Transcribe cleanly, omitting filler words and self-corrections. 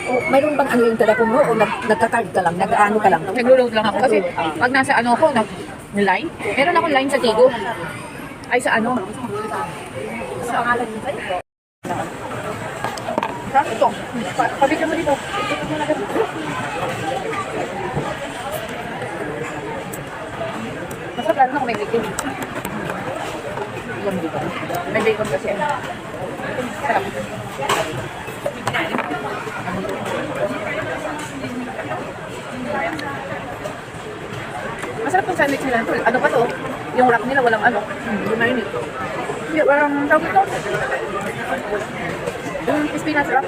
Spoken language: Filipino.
O, mayroon bang ano yung telepono o nagka-card ka lang, nag-ano ka lang? Naglo-load lang ako. Kasi pag nasa ano ako, line, meron akong line sa Tigo. Ay sa ano? Sa pangalan mo sa'yo? Sa ito. Pabigyan mo dito. Masarap lalo na kung may bacon. Ilang dito. May bacon kasi. Sarap. Masarap yung sandwich nila. Ano pa to? Yung wrap nila walang ano. Yung marinate. Hindi, walang tawag ito. Yung spinach wrap.